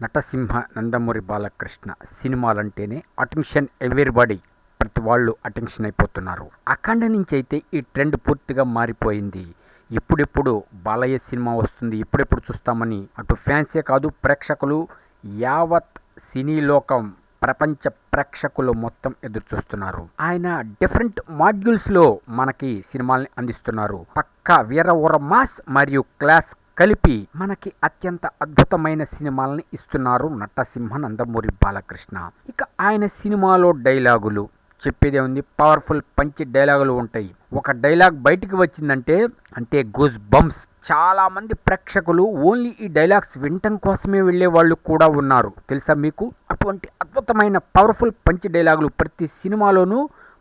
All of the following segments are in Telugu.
నటసింహ నందమూరి బాలకృష్ణ సినిమాలంటేనే అటెన్షన్ ఎవ్రీబడి, ప్రతి వాళ్ళు అటెన్షన్ అయిపోతున్నారు. అఖండ నుంచి అయితే ఈ ట్రెండ్ పూర్తిగా మారిపోయింది. ఇప్పుడెప్పుడు బాలయ్య సినిమా వస్తుంది, ఎప్పుడెప్పుడు చూస్తామని అటు ఫ్యాన్సే కాదు ప్రేక్షకులు, యావత్ సినీ లోకం, ప్రపంచ ప్రేక్షకులు మొత్తం ఎదురు చూస్తున్నారు. ఆయన డిఫరెంట్ మాడ్యూల్స్లో మనకి సినిమాల్ని అందిస్తున్నారు. పక్కా వీర ఊర మాస్ మరియు క్లాస్ కలిపి మనకి అత్యంత అద్భుతమైన సినిమాలని ఇస్తున్నారు నటసింహ నందమూరి బాలకృష్ణ. ఇక ఆయన సినిమాలో డైలాగులు చెప్పేదే ఉంది, పవర్ఫుల్ పంచి డైలాగులు ఉంటాయి. ఒక డైలాగ్ బయటికి వచ్చిందంటే అంటే గూస్ బంప్స్. చాలా మంది ప్రేక్షకులు ఓన్లీ ఈ డైలాగ్స్ వినటం కోసమే వెళ్ళే వాళ్ళు కూడా ఉన్నారు, తెలుసా మీకు? అటువంటి అద్భుతమైన పవర్ఫుల్ పంచి డైలాగులు ప్రతి సినిమాలోనూ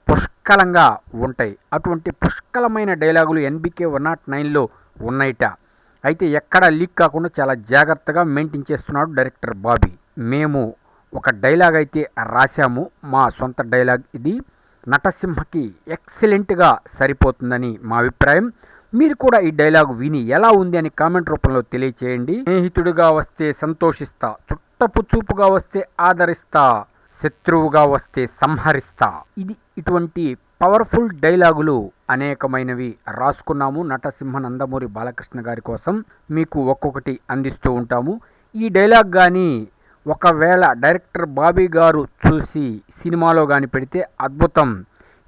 పుష్కలంగా ఉంటాయి. అటువంటి పుష్కలమైన డైలాగులు ఎన్బికే 109లో ఉన్నాయిట. అయితే ఎక్కడా లీక్ కాకుండా చాలా జాగ్రత్తగా మెయింటైన్ చేస్తున్నాడు డైరెక్టర్ బాబీ. మేము ఒక డైలాగ్ అయితే రాశాము, మా సొంత డైలాగ్ ఇది. నటసింహకి ఎక్సలెంట్గా సరిపోతుందని మా అభిప్రాయం. మీరు కూడా ఈ డైలాగ్ విని ఎలా ఉంది అని కామెంట్ రూపంలో తెలియచేయండి. స్నేహితుడిగా వస్తే సంతోషిస్తా, చుట్టపు చూపుగా వస్తే ఆదరిస్తా, శత్రువుగా వస్తే సంహరిస్తా. ఇటువంటి పవర్ఫుల్ డైలాగులు అనేకమైనవి రాసుకున్నాము నటసింహ నందమూరి బాలకృష్ణ గారి కోసం. మీకు ఒక్కొక్కటి అందిస్తూ ఉంటాము. ఈ డైలాగ్ కానీ ఒకవేళ డైరెక్టర్ బాబీ గారు చూసి సినిమాలో కానీ పెడితే అద్భుతం.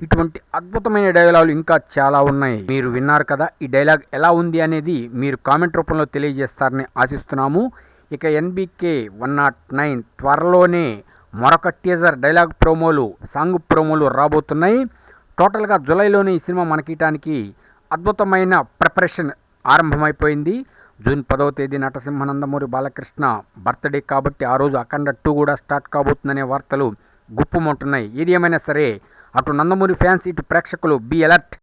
ఇటువంటి అద్భుతమైన డైలాగులు ఇంకా చాలా ఉన్నాయి. మీరు విన్నారు కదా, ఈ డైలాగ్ ఎలా ఉంది అనేది మీరు కామెంట్ రూపంలో తెలియజేస్తారని ఆశిస్తున్నాము. ఇక ఎన్బికే 109 త్వరలోనే మరొక టీజర్, డైలాగ్ ప్రోమోలు, సాంగ్ ప్రోమోలు రాబోతున్నాయి. టోటల్గా జూలైలోనే ఈ సినిమా మనకియటానికి అద్భుతమైన ప్రిపరేషన్ ఆరంభమైపోయింది. జూన్ 10వ తేదీ నటసింహ నందమూరి బాలకృష్ణ బర్త్డే కాబట్టి ఆ రోజు అఖండ 2 కూడా స్టార్ట్ కాబోతుందనే వార్తలు గుప్పుమంటున్నాయి. ఏది ఏమైనా సరే అటు నందమూరి ఫ్యాన్స్, ఇటు ప్రేక్షకులు బీ అలర్ట్.